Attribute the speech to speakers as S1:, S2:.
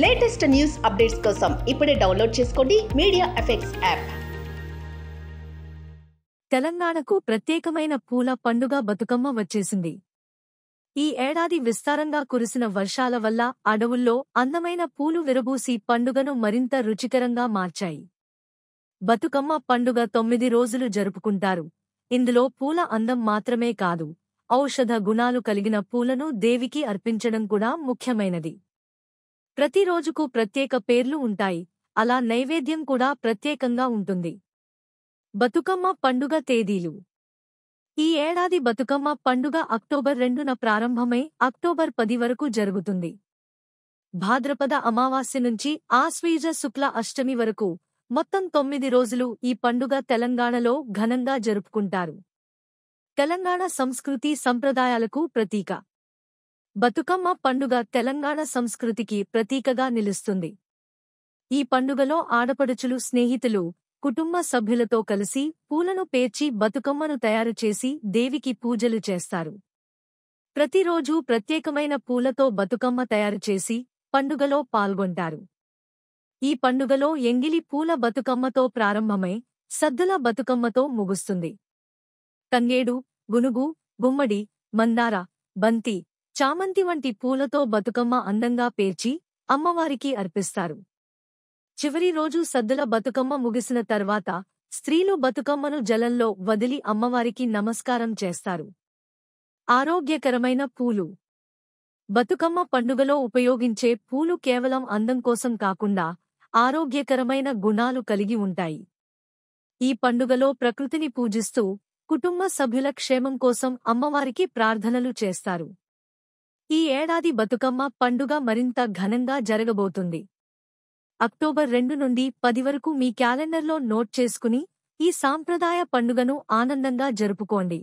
S1: Latest news updates కోసం ఇప్పుడే download చేసుకోండి మీడియా ఎఫెక్ట్స్ యాప్.
S2: తెలంగాణకు ప్రత్యేకమైన పూల పండుగ బతుకమ్మ వచ్చేసింది. ఈ ఏడాది విస్తారంగా కురిసిన వర్షాల వల్ల అడవుల్లో అందమైన పూలు విరబూసి పండుగను మరింత రుచికరంగా మార్చాయి. బతుకమ్మ పండుగ 9 రోజులు జరుపుకుంటారు. ఇందులో పూల అందం మాత్రమే కాదు, ఔషధ గుణాలు కలిగిన పూలను దేవికి అర్పించడం కూడా ముఖ్యమైనది. ప్రతి రోజుకు ప్రత్యేక పేర్లు ఉంటాయి, అలా నైవేద్యం కూడా ప్రత్యేకంగా ఉంటుంది. బతుకమ్మ పండుగ తేదీలు. ఈ ఏడాది బతుకమ్మ పండుగ అక్టోబర్ 2న ప్రారంభమై అక్టోబర్ 10 వరకు జరుగుతుంది. భాద్రపద అమావాస్య నుంచి ఆశ్వీజ శుక్ల అష్టమి వరకు మొత్తం 9 రోజులు ఈ పండుగ తెలంగాణలో ఘనంగా జరుపుకుంటారు. తెలంగాణ సంస్కృతి సంప్రదాయాలకు ప్రతీక. బతుకమ్మ పండుగ తెలంగాణ సంస్కృతికి ప్రతీకగా నిలుస్తుంది. ఈ పండుగలో ఆడపడుచులు స్నేహితులు, కుటుంబ సభ్యులతో కలిసి పూలను పేర్చి బతుకమ్మను తయారుచేసి దేవికి పూజలు చేస్తారు. ప్రతిరోజూ ప్రత్యేకమైన పూలతో బతుకమ్మ తయారుచేసి పండుగలో పాల్గొంటారు. ఈ పండుగలో ఎంగిలి పూల బతుకమ్మతో ప్రారంభమై సద్దుల బతుకమ్మతో ముగుస్తుంది. తంగేడు, గునుగు, గుమ్మడి, మందార, బంతి, చామంతి వంటి పూలతో బతుకమ్మ అందంగా పేర్చి అమ్మవారికి అర్పిస్తారు. చివరి రోజు సద్దుల బతుకమ్మ ముగిసిన తర్వాత స్త్రీలు బతుకమ్మను జలంలో వదిలి అమ్మవారికి నమస్కారం చేస్తారు. ఆరోగ్యకరమైన పూలు. బతుకమ్మ పండుగలో ఉపయోగించే పూలు కేవలం అందం కోసం కాకుండా ఆరోగ్యకరమైన గుణాలు కలిగి ఉంటాయి. ఈ పండుగలో ప్రకృతిని పూజిస్తూ కుటుంబ సభ్యుల క్షేమం కోసం అమ్మవారికి ప్రార్థనలు చేస్తారు. ఈ ఏడాది బతుకమ్మ పండుగ మరింత ఘనంగా జరగబోతుంది. అక్టోబర్ 2 నుండి 10 వరకు మీ క్యాలెండర్లో నోట్ చేసుకుని ఈ సాంప్రదాయ పండుగను ఆనందంగా జరుపుకోండి.